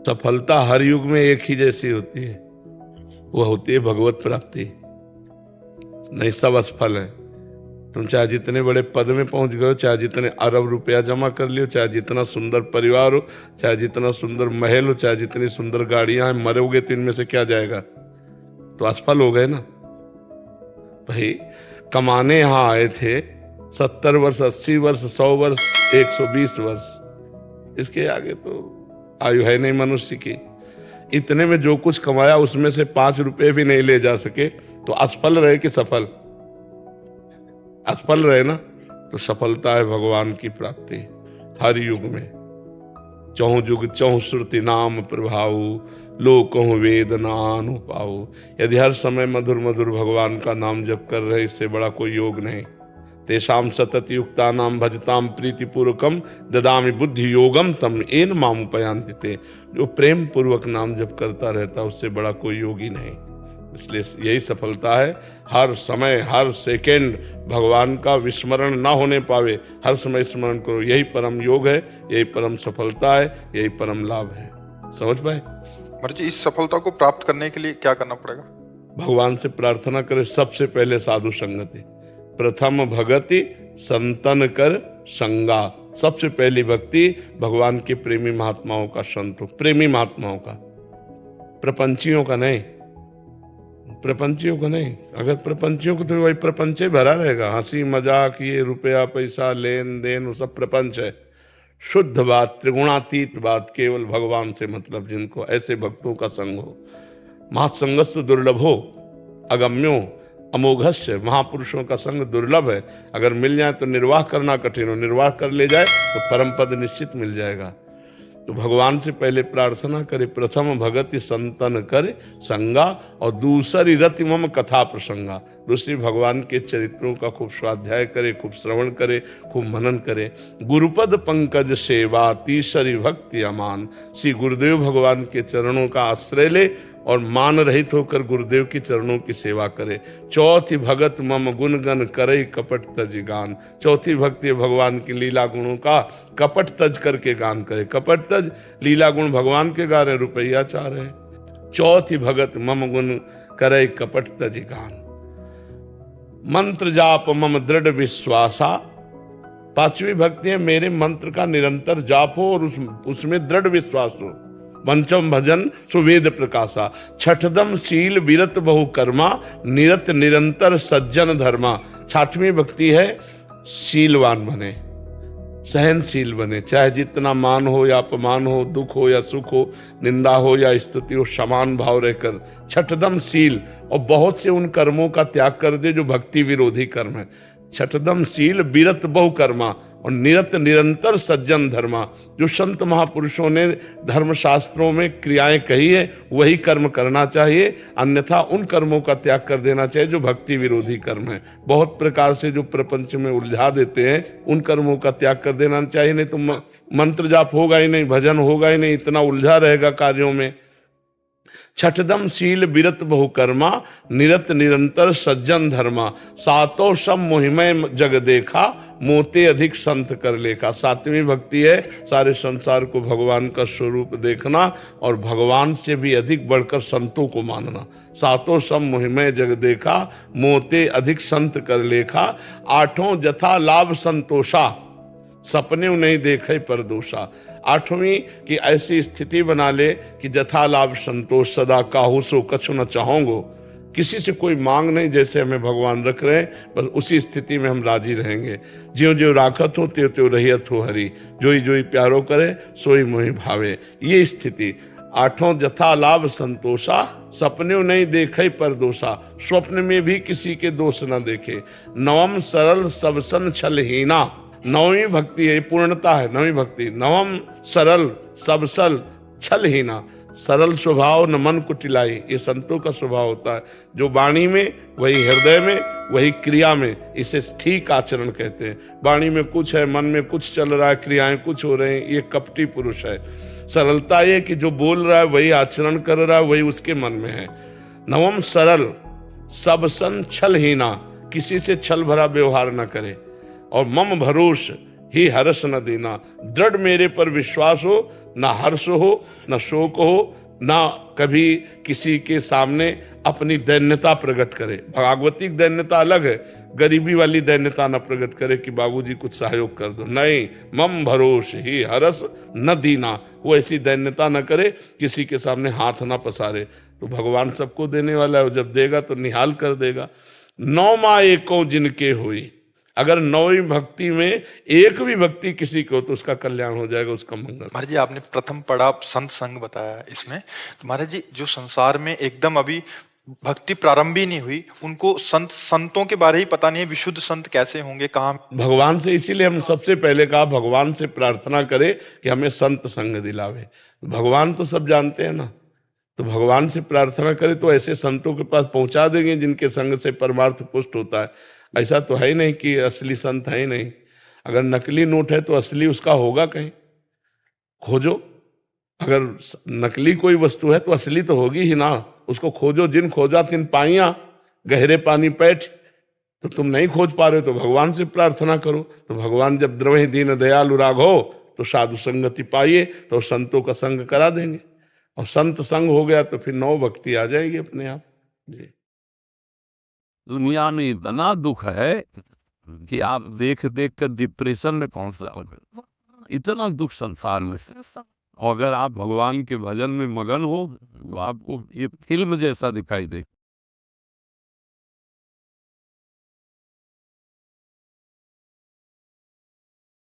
सफलता हर युग में एक ही जैसी होती है, वो होती है भगवत प्राप्ति। नहीं, सब असफल है। तुम चाहे जितने बड़े पद में पहुंच गए हो, चाहे जितने अरब रुपया जमा कर लियो, चाहे जितना सुंदर परिवार हो, चाहे जितना सुंदर महल हो, चाहे जितनी सुंदर गाड़ियां हैं, मरोगे तो इनमें से क्या जाएगा? तो असफल हो गए ना भाई। कमाने यहां आए थे 70 वर्ष, 80 वर्ष, 100 वर्ष, 120 वर्ष, इसके आगे तो आयु है नहीं मनुष्य की। इतने में जो कुछ कमाया उसमें से 5 रुपए भी नहीं ले जा सके, तो असफल रहे कि सफल? असफल रहे ना। तो सफलता है भगवान की प्राप्ति हर युग में। चहु जुग चहु श्रुति नाम प्रभाऊ, लोकहु वेद नानु पाऊ। यदि हर समय मधुर मधुर भगवान का नाम जप कर रहे, इससे बड़ा कोई योग नहीं। तेषाम सतत युक्ता नाम भजताम प्रीतिपूर्वकम ददामि बुद्धि योगम तम एन मामुपयांति ते। जो प्रेम पूर्वक नाम जप करता रहता, उससे बड़ा कोई योगी नहीं। इसलिए यही सफलता है। हर समय हर सेकेंड भगवान का विस्मरण ना होने पावे, हर समय स्मरण करो। यही परम योग है, यही परम सफलता है, यही परम लाभ है। समझ पाए? महाराज जी, इस सफलता को प्राप्त करने के लिए क्या करना पड़ेगा? भगवान से प्रार्थना करे। सबसे पहले साधु संगति। प्रथम भगति संतन कर संगा। सबसे पहली भक्ति भगवान के प्रेमी महात्माओं का, संतों प्रेमी महात्माओं का, प्रपंचियों का नहीं। प्रपंचियों का नहीं। अगर प्रपंचियों को तो वही प्रपंच भरा रहेगा, हंसी मजाक, ये रुपया पैसा लेन देन, वो सब प्रपंच है। शुद्ध बात, त्रिगुणातीत बात, केवल भगवान से मतलब जिनको, ऐसे भक्तों का संग हो। महत्संगस्तु दुर्लभो अगम्यो अमोघस्य। महापुरुषों का संग दुर्लभ है। अगर मिल जाए तो निर्वाह करना कठिन हो, निर्वाह कर ले जाए तो परम पद निश्चित मिल जाएगा। तो भगवान से पहले प्रार्थना करे, प्रथम भगति संतन करे संगा, और दूसरी रति मम कथा प्रसंगा। दूसरी भगवान के चरित्रों का खूब स्वाध्याय करे, खूब श्रवण करे, खूब मनन करे। गुरुपद पंकज सेवा तीसरी भक्ति अमान। श्री गुरुदेव भगवान के चरणों का आश्रय ले और मान रहित होकर गुरुदेव के चरणों की सेवा करे। चौथी भगत मम गुण गण करे कपट तज गान। चौथी भक्ति भगवान की लीला गुणों का कपट तज करके गान करे। कपट तज लीला गुण भगवान के गा रहे, रुपया चाह रहे। चौथी भगत मम गुण करे कपट तज गान। मंत्र जाप मम दृढ़ विश्वासा। पांचवी भक्ति है, मेरे मंत्र का निरंतर जाप हो और उसमें दृढ़ विश्वास हो। पंचम भजन सुवेद प्रकाशा। छठदम शील विरत बहु कर्मा, निरत निरंतर सज्जन धर्मा। छठवीं भक्ति है, शीलवान बने, सहनशील बने। चाहे जितना मान हो या अपमान हो, दुख हो या सुख हो, निंदा हो या स्तुति हो, समान भाव रहकर। छठदम शील, और बहुत से उन कर्मों का त्याग कर दे जो भक्ति विरोधी कर्म है। छठदम शील विरत बहु कर्मा, और निरत निरंतर सज्जन धर्मा। जो संत महापुरुषों ने धर्मशास्त्रों में क्रियाएं कही है, वही कर्म करना चाहिए, अन्यथा उन कर्मों का त्याग कर देना चाहिए जो भक्ति विरोधी कर्म है। बहुत प्रकार से जो प्रपंच में उलझा देते हैं, उन कर्मों का त्याग कर देना चाहिए। नहीं तो मंत्र जाप होगा ही नहीं, भजन होगा ही नहीं, इतना उलझा रहेगा कार्यों में। छठदम शील विरत बहुकर्मा, निरत निरंतर सज्जन धर्मा। सातों सब मोहिमय जग देखा, मोते अधिक संत कर लेखा। सातवीं भक्ति है, सारे संसार को भगवान का स्वरूप देखना और भगवान से भी अधिक बढ़कर संतों को मानना। सातों सब मोहिमय जग देखा, मोते अधिक संत कर लेखा। आठों जथा लाभ संतोषा, सपने नहीं देखे पर दोषा। आठवीं की ऐसी स्थिति बना ले कि जथा लाभ संतोष, सदा काहू सो कछु न चाहोगो। किसी से कोई मांग नहीं, जैसे हमें भगवान रख रहे हैं, बस उसी स्थिति में हम राजी रहेंगे। ज्यों ज्यों राखत हो त्यों त्यों रहियत हो हरि, जोई जोई प्यारो करे सोई मोहि भावे। ये स्थिति। आठों जथा लाभ संतोषा, सपने नहीं देखे पर दोषा। स्वप्न में भी किसी के दोष न देखे। नवम सरल सबसन छलहीना। नवमी भक्ति है, पूर्णता है नवमी भक्ति। नवम सरल सबसल छलहीना। सरल स्वभाव न मन कुटिलाई, ये संतों का स्वभाव होता है। जो वाणी में वही हृदय में, वही क्रिया में, इसे ठीक आचरण कहते हैं। वाणी में कुछ है, मन में कुछ चल रहा है, क्रियाएं कुछ हो रहे हैं, ये कपटी पुरुष है। सरलता ये कि जो बोल रहा है वही आचरण कर रहा है, वही उसके मन में है। नवम सरल सबसन छलहीना, किसी से छल भरा व्यवहार न करे। और मम भरोस ही हर्ष न देना। दृढ़ मेरे पर विश्वास हो, ना हर्ष हो, ना शोक हो, ना कभी किसी के सामने अपनी दैन्यता प्रकट करे। भागवतिक दैन्यता अलग है, गरीबी वाली दैन्यता न प्रकट करे कि बाबूजी कुछ सहयोग कर दो, नहीं। मम भरोस ही हरस न दीना, वो ऐसी दैन्यता न करे, किसी के सामने हाथ ना पसारे। तो भगवान सबको देने वाला है, जब देगा तो निहाल कर देगा। नौ माँ एको जिनके हुई, अगर नौवीं भक्ति में एक भी भक्ति किसी को, तो उसका कल्याण हो जाएगा, उसका मंगल। महाराज जी, आपने प्रथम पड़ा संत संग बताया इसमें, तो महाराज जी जो संसार में एकदम अभी भक्ति प्रारंभ ही नहीं हुई, उनको संतों के बारे ही पता नहीं है, विशुद्ध संत कैसे होंगे, कहाँ। भगवान से, इसीलिए हम सबसे पहले कहा भगवान से प्रार्थना करें कि हमें संत संग दिलावे। भगवान तो सब जानते हैं ना, तो भगवान से प्रार्थना करें तो ऐसे संतों के पास पहुंचा देंगे जिनके संग से परमार्थ पुष्ट होता है। ऐसा तो है ही नहीं कि असली संत है ही नहीं। अगर नकली नोट है तो असली उसका होगा कहीं, खोजो। अगर नकली कोई वस्तु है तो असली तो होगी ही ना, उसको खोजो। जिन खोजा तिन पाइया, गहरे पानी पैठ। तो तुम नहीं खोज पा रहे तो भगवान से प्रार्थना करो। तो भगवान जब द्रवहि दीन दयालु राघो, तो साधु संगति पाइए, तो संतों का संग करा देंगे। और संत संग हो गया तो फिर नौ भक्ति आ जाएगी अपने आप जी। दुनिया में इतना दुख है कि आप देख देख कर डिप्रेशन में पहुंच जाओगे, इतना दुख संसार में। और अगर आप भगवान के भजन में मगन हो तो आपको ये फिल्म जैसा दिखाई दे।